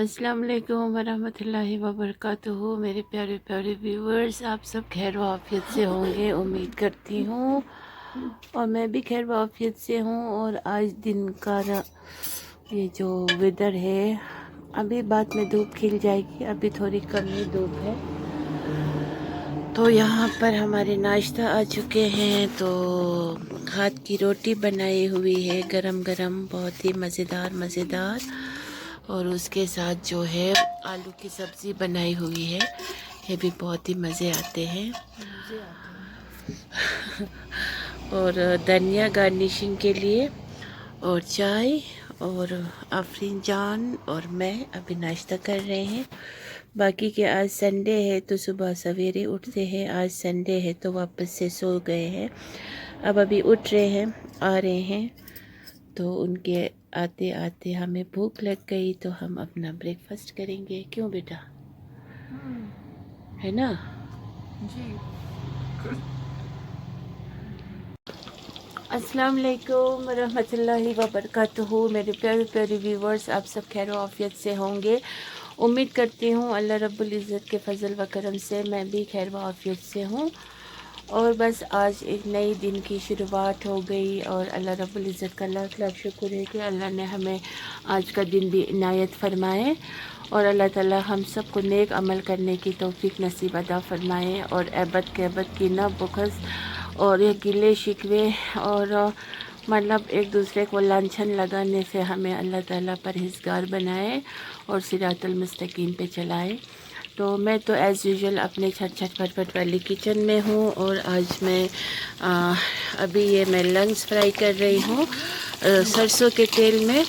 अस्सलाम वालेकुम वरहमतुल्लाहि वबरकातुहू। मेरे प्यारे प्यारे व्यूवर्स, आप सब खैर व आफियत से होंगे उम्मीद करती हूँ, और मैं भी खैर व आफियत से हूँ। और आज दिन का ये जो वेदर है, अभी बाद में धूप खिल जाएगी, अभी थोड़ी कम ही धूप है। तो यहाँ पर हमारे नाश्ता आ चुके हैं। तो हाथ की रोटी बनाई हुई है गरम गरम, बहुत ही मज़ेदार। और उसके साथ जो है आलू की सब्ज़ी बनाई हुई है, ये भी बहुत ही मज़े आते हैं। और धनिया गार्निशिंग के लिए, और चाय, और आफरीन जान और मैं अभी नाश्ता कर रहे हैं। बाकी के आज संडे है तो सुबह सवेरे उठते हैं, आज संडे है तो वापस से सो गए हैं। अब अभी उठ रहे हैं, आ रहे हैं, तो उनके आते आते हमें भूख लग गई, तो हम अपना ब्रेकफास्ट करेंगे। क्यों बेटा, है ना जी। अस्सलाम वालेकुम रहमतुल्लाहि व बरकातुहू। मेरे प्यारे प्यारे व्यूवर्स, आप सब खैर आफियत से होंगे उम्मीद करती हूँ। अल्लाह रब्बुल इज़्ज़त के फ़ज़ल व करम से मैं भी खैर व आफियत से हूँ। और बस आज एक नई दिन की शुरुआत हो गई, और अल्लाह रब्बुल इज़्ज़त का लाख लाख शुक्र है कि अल्लाह ने हमें आज का दिन भी इनायत फरमाए, और अल्लाह ताला हम सब को नेक अमल करने की तौफीक नसीब अता फरमाए, और एबद कहबत की न बुखस और ये गिले शिकवे और मतलब एक दूसरे को लांछन लगाने से हमें अल्लाह ताला परहेज़गार बनाए और सिरातुल मुस्तकीम पे चलाए। तो मैं तो एज़ यूजुअल अपने छट छट फटफट वाली किचन में हूँ, और आज मैं अभी ये मैं लंग्स फ्राई कर रही हूँ सरसों के तेल में।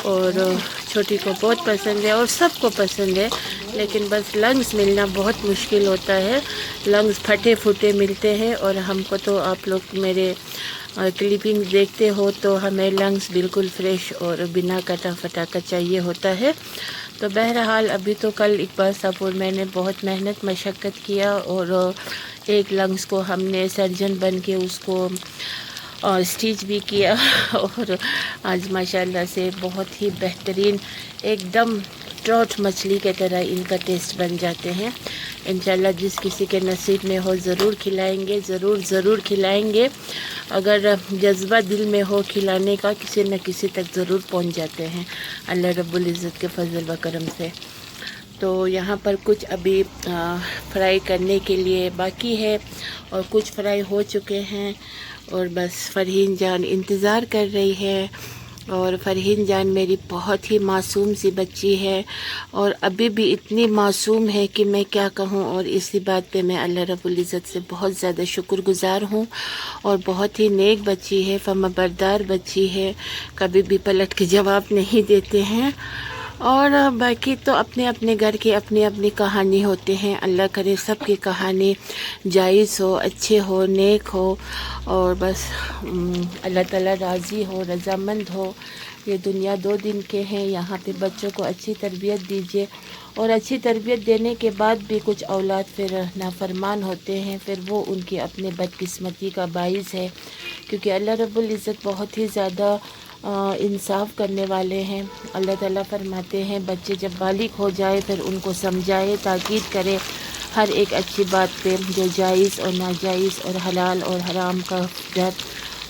और छोटी को बहुत पसंद है और सबको पसंद है, लेकिन बस लंग्स मिलना बहुत मुश्किल होता है। लंग्स फटे फूटे मिलते हैं, और हमको तो आप लोग मेरे क्लिपिंग देखते हो तो हमें लंग्स बिल्कुल फ्रेश और बिना कटा फटा का चाहिए होता है। तो बहरहाल अभी तो कल इकबाल साहब और मैंने बहुत मेहनत मशक्क़त किया, और एक लंग्स को हमने सर्जन बन के उसको और स्टिच भी किया, और आज माशाल्लाह से बहुत ही बेहतरीन एकदम ट्रॉट मछली के तरह इनका टेस्ट बन जाते हैं। इंशाल्लाह जिस किसी के नसीब में हो ज़रूर खिलाएंगे, ज़रूर खिलाएंगे। अगर जज्बा दिल में हो खिलाने का, किसी न किसी तक ज़रूर पहुंच जाते हैं अल्लाह रब्बुल इज़्ज़त के फजल व करम से। तो यहाँ पर कुछ अभी फ्राई करने के लिए बाकी है, और कुछ फ्राई हो चुके हैं, और बस फ़रहीन जान इंतज़ार कर रही है। और फ़रहीन जान मेरी बहुत ही मासूम सी बच्ची है, और अभी भी इतनी मासूम है कि मैं क्या कहूँ। और इसी बात पे मैं अल्लाह रब्बुल इज़्ज़त से बहुत ज़्यादा शुक्रगुज़ार हूँ, और बहुत ही नेक बच्ची है, फर्माबरदार बच्ची है, कभी भी पलट के जवाब नहीं देते हैं। और बाकी तो अपने अपने घर की अपनी अपनी कहानी होते हैं। अल्लाह करे सबकी कहानी जायज़ हो, अच्छे हो, नेक हो, और बस अल्लाह ताला राज़ी हो, रज़ामंद हो। ये दुनिया 2 दिन के हैं, यहाँ पे बच्चों को अच्छी तरबियत दीजिए, और अच्छी तरबियत देने के बाद भी कुछ औलाद फिर नाफरमान होते हैं, फिर वो उनकी अपने बदकिस्मती का बाइस है। क्योंकि अल्लाह रब्बुल इज़्ज़त बहुत ही ज़्यादा इंसाफ करने वाले हैं। अल्लाह ताला फरमाते हैं बच्चे जब बालिग हो जाए फिर उनको समझाए, ताकीद करे हर एक अच्छी बात पे, जो जायज़ और नाजायज़ और हलाल और हराम का डर,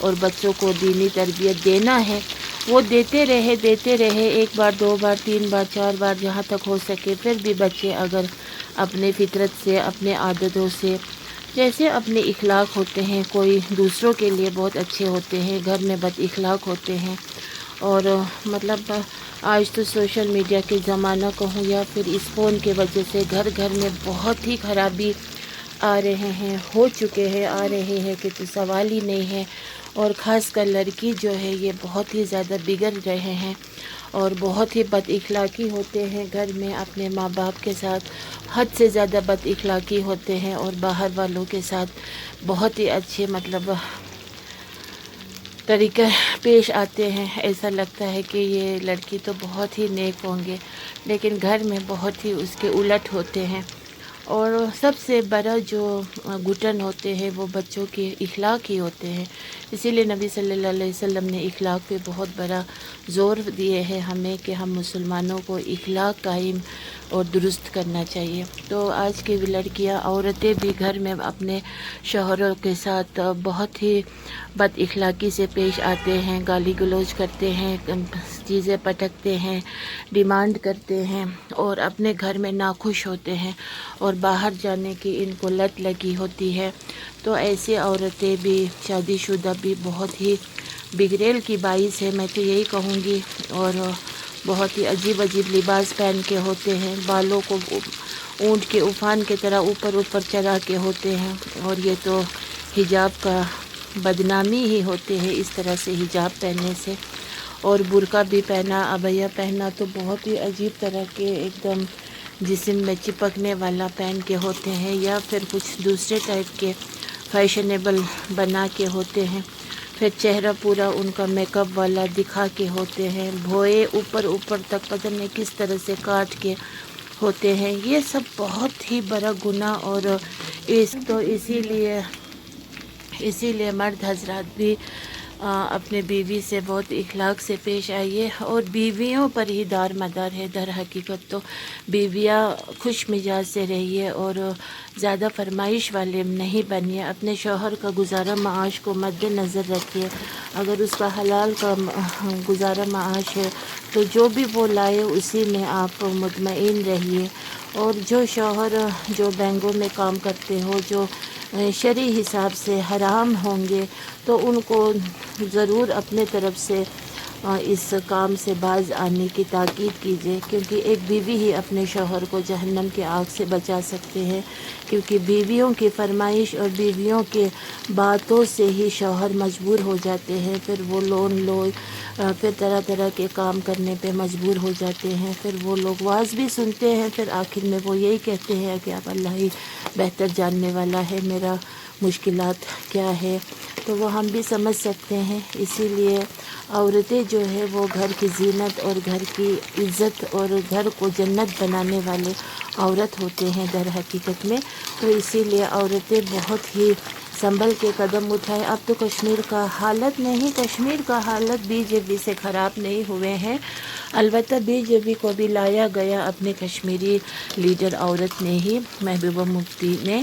और बच्चों को दीनी तरबियत देना है वो देते रहे 1 बार 2 बार 3 बार 4 बार जहाँ तक हो सके। फिर भी बच्चे अगर अपने फितरत से, अपने आदतों से, जैसे अपने इखलाक होते हैं, कोई दूसरों के लिए बहुत अच्छे होते हैं, घर में बद इखलाक होते हैं। और मतलब आज तो सोशल मीडिया के ज़माना कहूँ या फिर इस फ़ोन के वजह से घर घर में बहुत ही ख़राबी आ रहे हैं, हो चुके हैं, आ रहे हैं कि तो सवाल ही नहीं है। और ख़ास कर लड़की जो है ये बहुत ही ज़्यादा बिगड़ रहे हैं, और बहुत ही बद इखलाकी होते हैं घर में, अपने माँ बाप के साथ हद से ज़्यादा बद इखलाकी होते हैं, और बाहर वालों के साथ बहुत ही अच्छे मतलब तरीक़ा पेश आते हैं। ऐसा लगता है कि ये लड़की तो बहुत ही नेक होंगे, लेकिन घर में बहुत ही उसके उलट होते हैं। اور سب سے بڑا جو گھٹن ہوتے ہیں وہ بچوں کے اخلاق ہی ہوتے ہیں. اسی لیے نبی صلی اللہ علیہ وسلم نے اخلاق پہ بہت بڑا زور دیے ہے ہمیں کہ ہم مسلمانوں کو اخلاق قائم اور درست کرنا چاہیے. تو آج کی لڑکیاں عورتیں بھی گھر میں اپنے شوہروں کے ساتھ بہت ہی بد اخلاقی سے پیش آتے ہیں، گالی گلوچ کرتے ہیں، چیزیں پٹکتے ہیں، ڈیمانڈ کرتے ہیں اور اپنے گھر میں ناخوش ہوتے ہیں اور باہر جانے کی ان کو لت لگی ہوتی ہے. تو ایسی عورتیں بھی شادی شدہ بھی بہت ہی بگڑیل کی باعث ہے، میں تو یہی کہوں گی. اور بہت ہی عجیب عجیب لباس پہن کے ہوتے ہیں، بالوں کو اونٹ کے عفان کی طرح اوپر اوپر چڑھا کے ہوتے ہیں. اور یہ تو حجاب کا بدنامی ہی ہوتے ہیں اس طرح سے حجاب پہننے سے. اور برقع بھی پہنا، عبایا پہنا تو بہت ہی عجیب طرح کے ایک دم جسم میں چپکنے والا پہن کے ہوتے ہیں، یا پھر کچھ دوسرے ٹائپ کے فیشنیبل بنا کے ہوتے ہیں. پھر چہرہ پورا ان کا میک اپ والا دکھا کے ہوتے ہیں، بھوئے اوپر اوپر تک پتہ نہیں کس طرح سے کاٹ کے ہوتے ہیں. یہ سب بہت ہی بڑا گناہ. اور اسی لیے مرد حضرات بھی اپنے بیوی سے بہت اخلاق سے پیش آئیے، اور بیویوں پر ہی دار مدار ہے. در حقیقت تو بیویاں خوش مزاج سے رہیے اور زیادہ فرمائش والے نہیں بنیے. اپنے شوہر کا گزارا معاش کو مد نظر رکھیے. اگر اس کا حلال کا گزارا معاش ہے تو جو بھی وہ لائے اسی میں آپ مطمئن رہیے. اور جو شوہر جو بینکوں میں کام کرتے ہو، جو شرعی حساب سے حرام ہوں گے، تو ان کو ضرور اپنے طرف سے اس کام سے باز آنے کی تاکید کیجیے، کیونکہ ایک بیوی ہی اپنے شوہر کو جہنم کی آگ سے بچا سکتے ہیں. کیونکہ بیویوں کی فرمائش اور بیویوں کے باتوں سے ہی شوہر مجبور ہو جاتے ہیں. پھر وہ پھر طرح طرح کے کام کرنے پہ مجبور ہو جاتے ہیں. پھر وہ لوگ واز بھی سنتے ہیں، پھر آخر میں وہ یہی کہتے ہیں کہ اب اللہ ہی بہتر جاننے والا ہے میرا مشکلات کیا ہے. تو وہ ہم بھی سمجھ سکتے ہیں. اسی لیے عورتیں جو ہے وہ گھر کی زینت اور گھر کی عزت اور گھر کو جنت بنانے والے عورت ہوتے ہیں در حقیقت میں. تو اسی لیے عورتیں بہت ہی سنبھل کے قدم اٹھائے. اب تو کشمیر کا حالت بی جے پی سے خراب نہیں ہوئے ہیں. البتہ بی جے پی کو بھی لایا گیا اپنے کشمیری لیڈر عورت نے ہی، محبوبہ مفتی نے.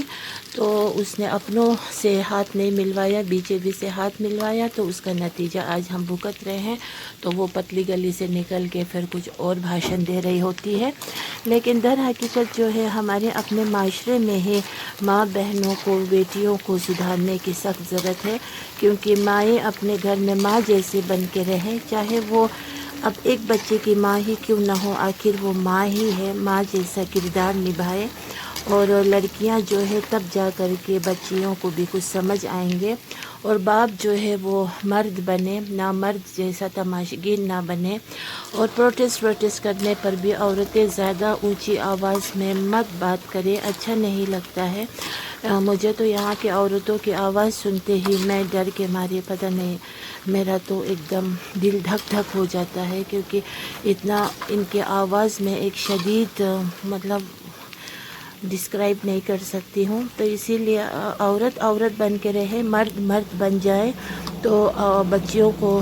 تو اس نے اپنوں سے ہاتھ نہیں ملوایا، بی جے پی سے ہاتھ ملوایا، تو اس کا نتیجہ آج ہم بھگت رہے ہیں. تو وہ پتلی گلی سے نکل کے پھر کچھ اور بھاشن دے رہی ہوتی ہے. لیکن در حقیقت جو ہے ہمارے اپنے معاشرے میں ہی ماں بہنوں کو، بیٹیوں کو سدھارنے کی سخت ضرورت ہے. کیونکہ مائیں اپنے گھر میں ماں جیسے بن کے رہیں، چاہے وہ اب ایک بچے کی ماں ہی کیوں نہ ہو، آخر وہ ماں ہی ہے. ماں جیسا کردار نبھائے. اور لڑکیاں جو ہے تب جا کر کے بچیوں کو بھی کچھ سمجھ آئیں گے. اور باپ جو ہے وہ مرد بنے، نہ مرد جیسا تماشگین نہ بنے. اور پروٹیسٹ کرنے پر بھی عورتیں زیادہ اونچی آواز میں مت بات کریں، اچھا نہیں لگتا ہے. مجھے تو یہاں کی عورتوں کی آواز سنتے ہی میں ڈر کے مارے پتہ نہیں میرا تو ایک دم دل دھک دھک ہو جاتا ہے، کیونکہ اتنا ان کے آواز میں ایک شدید ڈسکرائب نہیں کر سکتی ہوں. تو اسی لیے عورت بن کے رہے، مرد بن جائے. تو بچیوں کو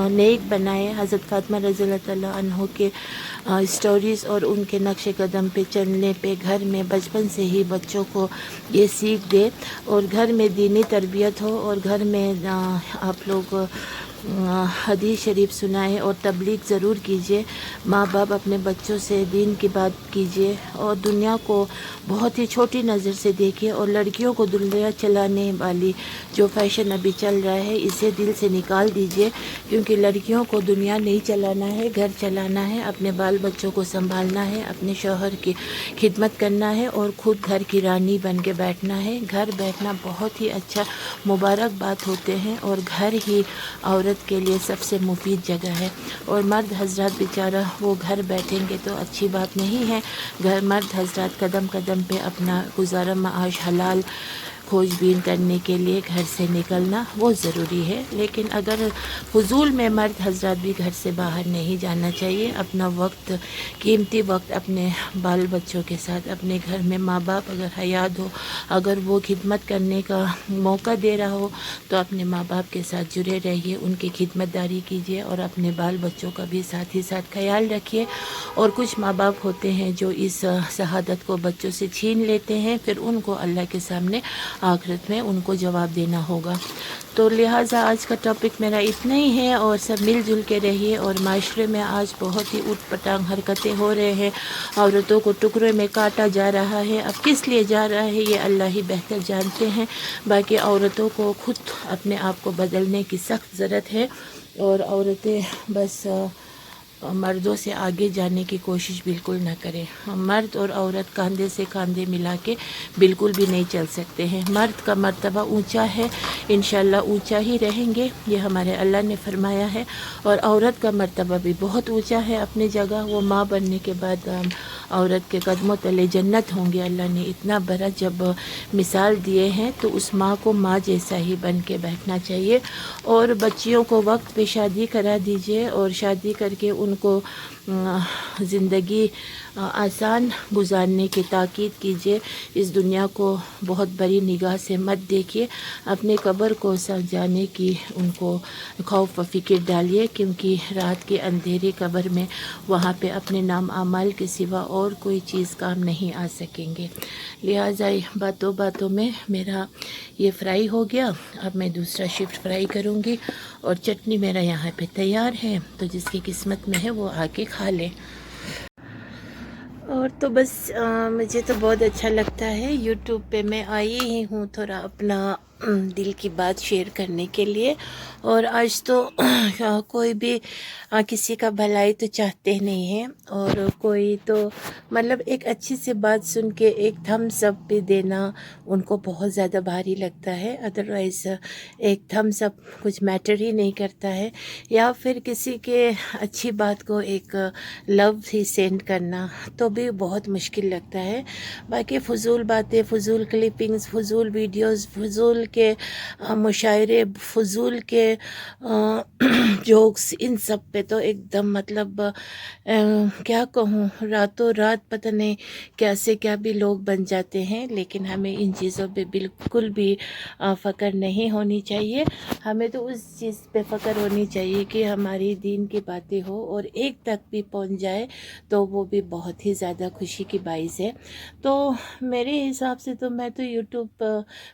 نیک بنائے. حضرت فاطمہ رضی اللہ تعالیٰ عنہ کے اسٹوریز اور ان کے نقش قدم پہ چلنے پہ گھر میں بچپن سے ہی بچوں کو یہ سیکھ دے، اور گھر میں دینی تربیت ہو، اور گھر میں آپ لوگ حدیث شریف سنائیں اور تبلیغ ضرور کیجیے. ماں باپ اپنے بچوں سے دین کی بات کیجیے، اور دنیا کو بہت ہی چھوٹی نظر سے دیکھیے. اور لڑکیوں کو دنیا چلانے والی جو فیشن ابھی چل رہا ہے اسے دل سے نکال دیجیے. کیونکہ لڑکیوں کو دنیا نہیں چلانا ہے، گھر چلانا ہے، اپنے بال بچوں کو سنبھالنا ہے، اپنے شوہر کی خدمت کرنا ہے، اور خود گھر کی رانی بن کے بیٹھنا ہے. گھر بیٹھنا بہت ہی اچھا مبارک بات ہوتے ہیں، اور گھر ہی عورت کے لیے سب سے مفید جگہ ہے. اور مرد حضرات بیچارہ وہ گھر بیٹھیں گے تو اچھی بات نہیں ہے. مرد حضرات قدم قدم پہ اپنا گزارا معاش حلال खोज बीन करने के लिए घर से निकलना वो ज़रूरी है, लेकिन अगर फजूल में मर्द हजरात भी घर से बाहर नहीं जाना चाहिए। अपना वक्त, कीमती वक्त अपने बाल बच्चों के साथ, अपने घर में माँ बाप अगर हयात हो, अगर वो खिदमत करने का मौका दे रहा हो तो अपने माँ बाप के साथ जुड़े रहिए, उनकी खिदमतदारी कीजिए और अपने बाल बच्चों का भी साथ ही साथ ख्याल रखिए। और कुछ माँ बाप होते हैं जो इस शहादत को बच्चों से छीन लेते हैं, फिर उनको अल्लाह के सामने आखिरत में उनको जवाब देना होगा। तो लिहाजा आज का टॉपिक मेरा इतना ही है, और सब मिल जुल के रहिए। और माशरे में आज बहुत ही उटपटांग हरकतें हो रहे हैं, औरतों को टुकड़ों में काटा जा रहा है। अब किस लिए जा रहा है ये अल्लाह ही बेहतर जानते हैं। बाकी औरतों को खुद अपने आप को बदलने की सख्त ज़रूरत है, और औरतें बस मर्दों से आगे जाने की कोशिश बिल्कुल ना करें। मर्द और औरत कंधे से कंधे मिला के बिल्कुल भी नहीं चल सकते हैं। मर्द का मर्तबा ऊंचा है, इंशाल्लाह ऊंचा ही रहेंगे, ये हमारे अल्लाह ने फरमाया है। और औरत का मर्तबा भी बहुत ऊंचा है अपनी जगह। वो माँ बनने के बाद औरत के कदमों तले जन्नत होंगे। अल्लाह ने इतना बड़ा जब मिसाल दिए हैं तो उस माँ को माँ जैसा ही बन के बैठना चाहिए। और बच्चियों को वक्त पे शादी करा दीजिए, और शादी करके उनको ज़िंदगी आसान गुजारने की ताकीद कीजिए। इस दुनिया को बहुत बड़ी निगाह से मत देखिए। अपने कब्र को सजाने की उनको खौफ व फिक्र डालिए, क्योंकि रात के अंधेरे कब्र में वहाँ पे अपने नाम अमाल के सिवा और कोई चीज़ काम नहीं आ सकेंगे। लिहाजा बातों बातों में मेरा ये फ्राई हो गया। अब मैं दूसरा शिफ्ट फ्राई करूँगी, और चटनी मेरा यहाँ पे तैयार है, तो जिसकी किस्मत में है वो आके खा ले। और तो बस मुझे तो बहुत अच्छा लगता है, यूट्यूब पे मैं आई ही हूँ थोड़ा अपना दिल की बात शेयर करने के लिए। और आज तो कोई भी किसी का भलाई तो चाहते नहीं हैं, और कोई तो मतलब एक अच्छी सी बात सुन के एक थम्स अप भी देना उनको बहुत ज़्यादा भारी लगता है। अदरवाइज़ एक थम्स अप कुछ मैटर ही नहीं करता है। या फिर किसी के अच्छी बात को एक लव ही सेंड करना तो भी बहुत मुश्किल लगता है। बाकी फ़ुज़ूल बातें, फ़ुज़ूल क्लिपिंग्स, फ़ुज़ूल वीडियोस, फ़ुज़ूल के मुशायरे, फ़ुज़ूल के जोक्स, इन सब पे तो एकदम मतलब क्या कहूँ, रातों रात पता नहीं कैसे क्या भी लोग बन जाते हैं। लेकिन हमें इन चीज़ों पे बिल्कुल भी फ़क्र नहीं होनी चाहिए। हमें तो उस चीज़ पे फ़क्र होनी चाहिए कि हमारी दीन की बातें हो और एक तक भी पहुंच जाए तो वो भी बहुत ही ज़्यादा खुशी की बाइस है। तो मेरे हिसाब से तो मैं तो यूट्यूब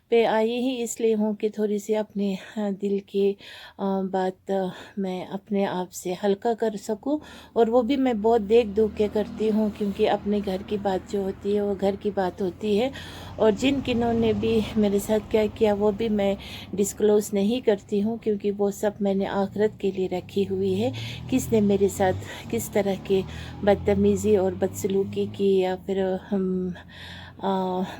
पे आई ही इसलिए हूँ कि थोड़ी सी अपने दिल की बात मैं अपने आप से हल्का कर सकूँ। और वो भी मैं बहुत देख दुख के करती हूँ, क्योंकि अपने घर की बात जो होती है वो घर की बात होती है। और जिन किन्हों ने भी मेरे साथ क्या किया वो भी मैं डिस्क्लोज़ नहीं करती हूँ, क्योंकि वो सब मैंने आखिरत के लिए रखी हुई है। किसने मेरे साथ किस तरह की बदतमीज़ी और बदसलूकी की, या फिर हम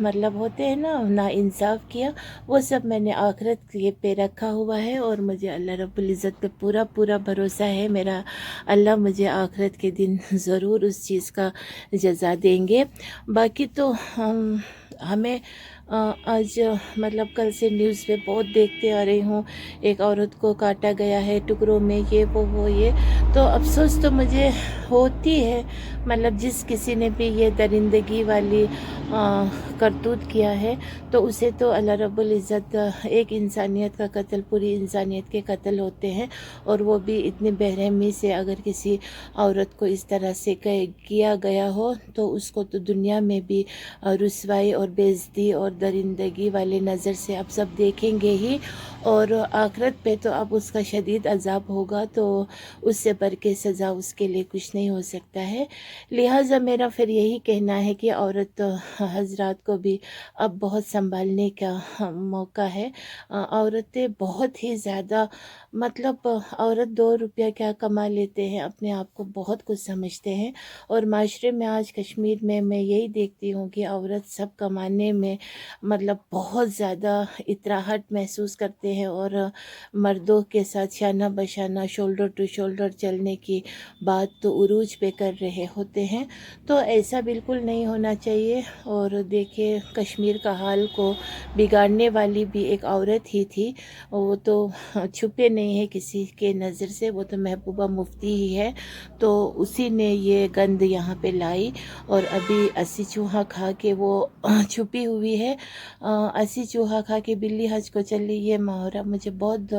मतलब होते हैं ना नाइंसाफ़ किया, वो सब मैंने आखिरत के पे रखा हुआ है। और मुझे अल्लाह रब्बुल इज़्ज़त पे पूरा पूरा भरोसा है। मेरा अल्लाह मुझे आखिरत के दिन ज़रूर उस चीज़ का जज़ा देंगे। बाकी तो हमें आज मतलब कल से न्यूज़ पे बहुत देखते आ रही हूँ, एक औरत को काटा गया है टुकड़ों में, ये वो ये। तो अफसोस तो मुझे होती है, मतलब जिस किसी ने भी ये दरिंदगी वाली करतूत किया है तो उसे तो अल्लाह रब्बुल इज़्ज़त, एक इंसानियत का कत्ल पूरी इंसानियत के कत्ल होते हैं। और वो भी इतनी बेरहमी से अगर किसी औरत को इस तरह से किया गया हो तो उसको तो दुनिया में भी रुसवाई और बेइज्जती और दरिंदगी वाले नज़र से अब सब देखेंगे ही, और आखिरत पे तो अब उसका शदीद अज़ाब होगा। तो उससे बढ़ के सज़ा उसके लिए कुछ नहीं हो सकता है। लिहाजा मेरा फिर यही कहना है कि औरत हजरात को भी अब बहुत संभालने का मौका है। औरतें बहुत ही ज़्यादा मतलब औरत 2 रुपया क्या कमा लेते हैं, अपने आप को बहुत कुछ समझते हैं। और माशरे में आज कश्मीर में मैं यही देखती हूँ कि औरत सब कमाने में मतलब बहुत ज़्यादा इतराहट महसूस करते हैं और मर्दों के साथ शाना बशाना शोल्डर टू शोल्डर चलने की बात तो उरूज पे कर रहे होते हैं। तो ऐसा बिल्कुल नहीं होना चाहिए। और देखिए कश्मीर का हाल को बिगाड़ने वाली भी एक औरत ही थी, वो तो छुपे नहीं है किसी के नज़र से, वो तो महबूबा मुफ्ती ही है। तो उसी ने ये गंद यहाँ पे लाई और अभी अस्सी चूहा खा के वो छुपी हुई है। अस्सी चूहा खा के बिल्ली हज को चली, ये मुहावरा मुझे बहुत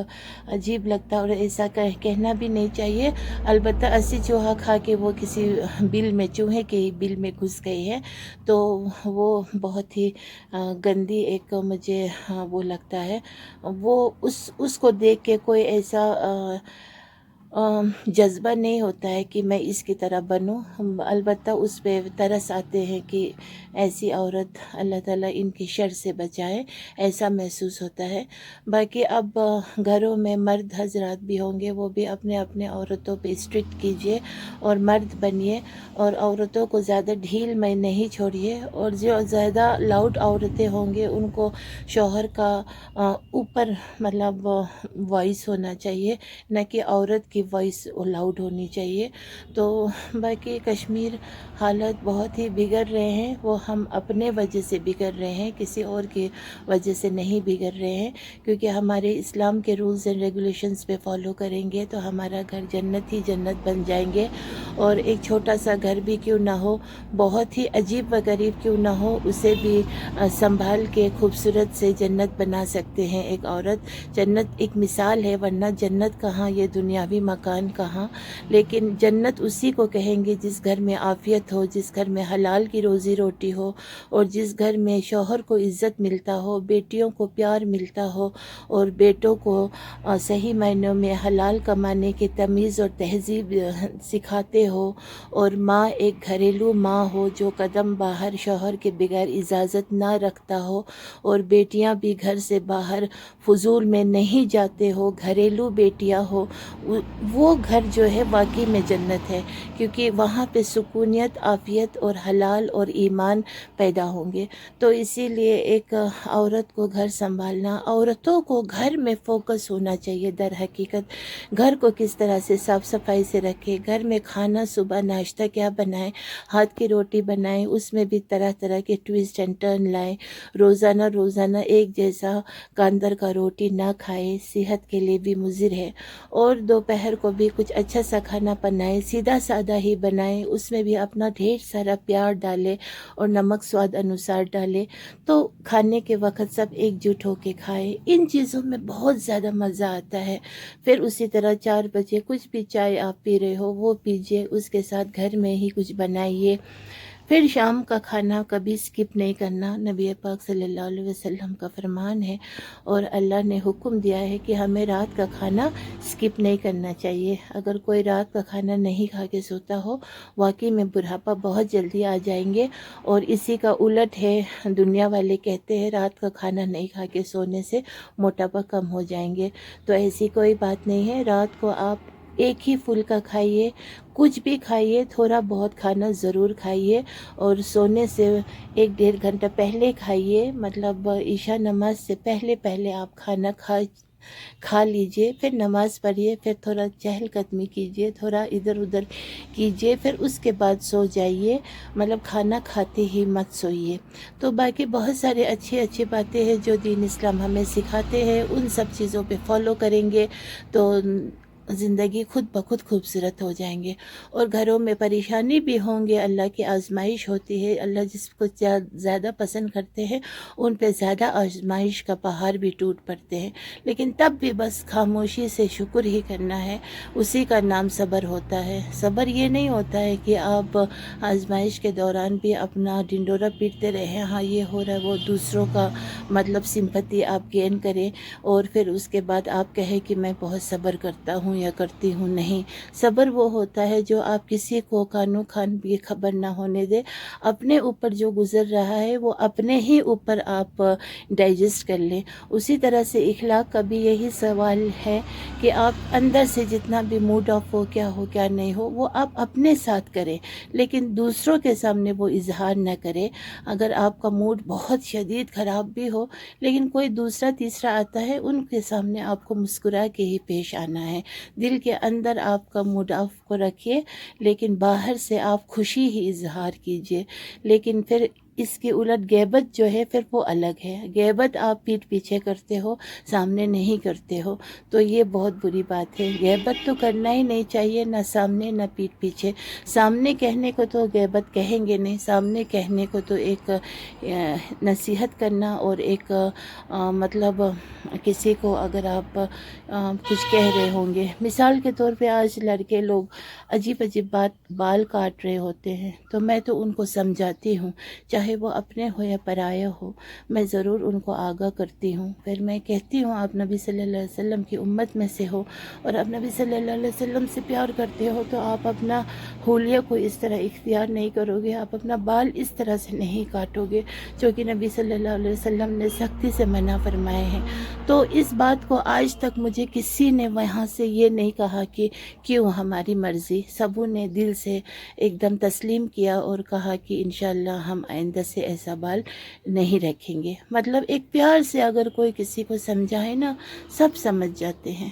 अजीब लगता है और ऐसा कहना भी नहीं चाहिए। अलबत्ता अस्सी चूहा खा के वो किसी बिल में, चूहे के ही बिल में घुस गई है, तो वो बहुत ही गंदी एक मुझे वो लगता है। वो उसको देख के कोई ऐसा जज्बा नहीं होता है कि मैं इसकी तरह बनूं। अलबत्ता उस पे तरस आते हैं कि ऐसी औरत अल्लाह ताला इनकी शर से बचाए, ऐसा महसूस होता है। बाकी अब घरों में मर्द हजरात भी होंगे, वो भी अपने अपने औरतों पे स्ट्रिक्ट कीजिए और मर्द बनिए और औरतों को ज़्यादा ढील में नहीं छोड़िए। और जो ज़्यादा लाउड औरतें होंगे उनको शौहर का ऊपर मतलब वॉइस होना चाहिए, न कि औरत की वॉइस लाउड होनी चाहिए। तो बाकी कश्मीर हालत बहुत ही बिगड़ रहे हैं, वो हम अपने वजह से बिगड़ रहे हैं, किसी और की वजह से नहीं बिगड़ रहे हैं। क्योंकि हमारे इस्लाम के रूल्स एंड रेगुलेशंस पे फॉलो करेंगे तो हमारा घर जन्नत ही जन्नत बन जाएंगे। और एक छोटा सा घर भी क्यों ना हो, बहुत ही अजीब व गरीब क्यों ना हो, उसे भी संभाल के खूबसूरत से जन्नत बना सकते हैं एक औरत। जन्नत एक मिसाल है, वरना जन्नत कहाँ, ये दुनियावी मकान कहाँ। लेकिन जन्नत उसी को कहेंगे जिस घर में आफियत हो, जिस घर में हलाल की रोज़ी रोटी हो और जिस घर में शौहर को इज़्ज़त मिलता हो, बेटियों को प्यार मिलता हो और बेटों को सही मायनों में हलाल कमाने की तमीज़ और तहज़ीब सिखाते हो। और माँ एक घरेलू माँ हो जो कदम बाहर शौहर के बगैर इजाज़त ना रखता हो, और बेटियाँ भी घर से बाहर फजूल में नहीं जाते हो, घरेलू बेटियाँ हो, वो घर जो है वाकई में जन्नत है। क्योंकि वहाँ पे सुकूनियत, आफियत और हलाल और ईमान पैदा होंगे। तो इसीलिए एक औरत को घर संभालना, औरतों को घर में फोकस होना चाहिए। दर हकीकत घर को किस तरह से साफ़ सफाई से रखें, घर में खाना सुबह नाश्ता क्या बनाएं, हाथ की रोटी बनाएं, उसमें भी तरह तरह के ट्विस्ट एंड टर्न लाएं। रोज़ाना एक जैसा कांदर का रोटी ना खाए, सेहत के लिए भी मुज़िर है। और दोपहर को भी कुछ अच्छा सा खाना बनाएं, सीधा सादा ही बनाएं, उसमें भी अपना ढेर सारा प्यार डालें और नमक स्वाद अनुसार डालें, तो खाने के वक्त सब एकजुट होके खाएं। इन चीज़ों में बहुत ज़्यादा मज़ा आता है। फिर उसी तरह 4 बजे कुछ भी चाय आप पी रहे हो वो पीजिए, उसके साथ घर में ही कुछ बनाइए। फिर शाम का खाना कभी स्किप नहीं करना, नबी पाक सल्लल्लाहु अलैहि वसल्लम का फरमान है और अल्लाह ने हुक्म दिया है कि हमें रात का खाना स्किप नहीं करना चाहिए। अगर कोई रात का खाना नहीं खा के सोता हो, वाकई में बुढ़ापा बहुत जल्दी आ जाएंगे। और इसी का उलट है, दुनिया वाले कहते हैं रात का खाना नहीं खा के सोने से मोटापा कम हो जाएंगे। तो ऐसी कोई बात नहीं है। रात को आप एक ही फुल्का खाइए, कुछ भी खाइए, थोड़ा बहुत खाना ज़रूर खाइए और सोने से 1-1.5 घंटा पहले खाइए। मतलब ईशा नमाज से पहले पहले आप खाना खा लीजिए, फिर नमाज़ पढ़िए, फिर थोड़ा चहलकदमी कीजिए, थोड़ा इधर उधर कीजिए, फिर उसके बाद सो जाइए। मतलब खाना खाते ही मत सोइए। तो बाकी बहुत सारे अच्छी बातें हैं जो दीन इस्लाम हमें सिखाते हैं, उन सब चीज़ों पे फॉलो करेंगे तो ज़िंदगी खुद ब खुद खूबसूरत हो जाएंगे। और घरों में परेशानी भी होंगे, अल्लाह की आजमाइश होती है। अल्लाह जिसको ज़्यादा पसंद करते हैं उन पे ज़्यादा आजमाइश का पहाड़ भी टूट पड़ते हैं। लेकिन तब भी बस खामोशी से शुक्र ही करना है, उसी का नाम सब्र होता है। सब्र ये नहीं होता है कि आप आजमाइश के दौरान भी अपना ढिंडोरा पीटते रहें, हाँ ये हो रहा है, वो दूसरों का मतलब सिंपैथी आप गेन करें और फिर उसके बाद आप कहें कि मैं बहुत सब्र करता हूँ یا کرتی ہوں، نہیں. صبر وہ ہوتا ہے جو آپ کسی کو کانو کان بھی خبر نہ ہونے دے. اپنے اوپر جو گزر رہا ہے وہ اپنے ہی اوپر آپ ڈائجسٹ کر لیں. اسی طرح سے اخلاق کا بھی یہی سوال ہے کہ آپ اندر سے جتنا بھی موڈ آف ہو کیا نہیں ہو وہ آپ اپنے ساتھ کریں، لیکن دوسروں کے سامنے وہ اظہار نہ کریں. اگر آپ کا موڈ بہت شدید خراب بھی ہو لیکن کوئی دوسرا تیسرا آتا ہے، ان کے سامنے آپ کو مسکرا کے ہی پیش آنا ہے. دل کے اندر آپ کا موڈ آف کو رکھیے لیکن باہر سے آپ خوشی ہی اظہار کیجیے. لیکن پھر اس کے الٹ غیبت جو ہے پھر وہ الگ ہے. غیبت آپ پیٹھ پیچھے کرتے ہو، سامنے نہیں کرتے ہو، تو یہ بہت بری بات ہے. غیبت تو کرنا ہی نہیں چاہیے، نہ سامنے نہ پیٹھ پیچھے. سامنے کہنے کو تو غیبت کہیں گے نہیں، سامنے کہنے کو تو ایک نصیحت کرنا اور ایک مطلب کسی کو اگر آپ کچھ کہہ رہے ہوں گے، مثال کے طور پہ آج لڑکے لوگ عجیب عجیب بال کاٹ رہے ہوتے ہیں تو میں تو ان کو سمجھاتی ہوں، چاہے وہ اپنے ہو یا پرائے ہو، میں ضرور ان کو آگاہ کرتی ہوں. پھر میں کہتی ہوں آپ نبی صلی اللہ علیہ وسلم کی امت میں سے ہو اور آپ نبی صلی اللہ علیہ وسلم سے پیار کرتے ہو تو آپ اپنا حلیہ کو اس طرح اختیار نہیں کرو گے، آپ اپنا بال اس طرح سے نہیں کاٹو گے جو کہ نبی صلی اللہ علیہ وسلم نے سختی سے منع فرمائے ہیں. تو اس بات کو آج تک مجھے کسی نے وہاں سے یہ نہیں کہا کہ کیوں ہماری مرضی. سبوں نے دل سے ایک دم تسلیم کیا اور کہا کہ انشاءاللہ ہم آئندہ سے ایسا بال نہیں رکھیں گے. مطلب ایک پیار سے اگر کوئی کسی کو سمجھائے نا، سب سمجھ جاتے ہیں.